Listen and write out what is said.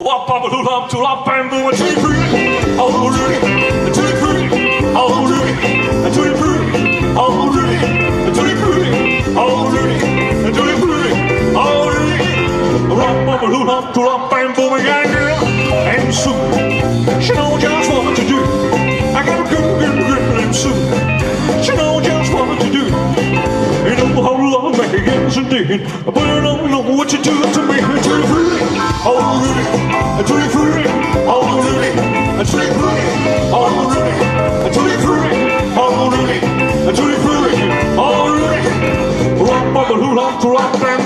Wop, bop, a lop, to lop, bam, boom, a tutti frutti, oh, Rudy, a tutti frutti, oh, Rudy, a tutti frutti, oh, Rudy, a tutti frutti, oh, Rudy, a tutti frutti, oh, Rudy. Wop, bop, a lop, to lop, bam, boom, I got a girl, and soon, she knows just what to do. I got a girl, and soon, she knows just what to do. You know how love begins indeed, but I don't know what you do to me. A tutti frutti, oh, Rudy. A tutti frutti, oh Rudy, a tutti frutti, oh Rudy, a tutti frutti, oh Rudy, a tutti frutti, oh Rudy. Rock, bubble, hula, rock, band.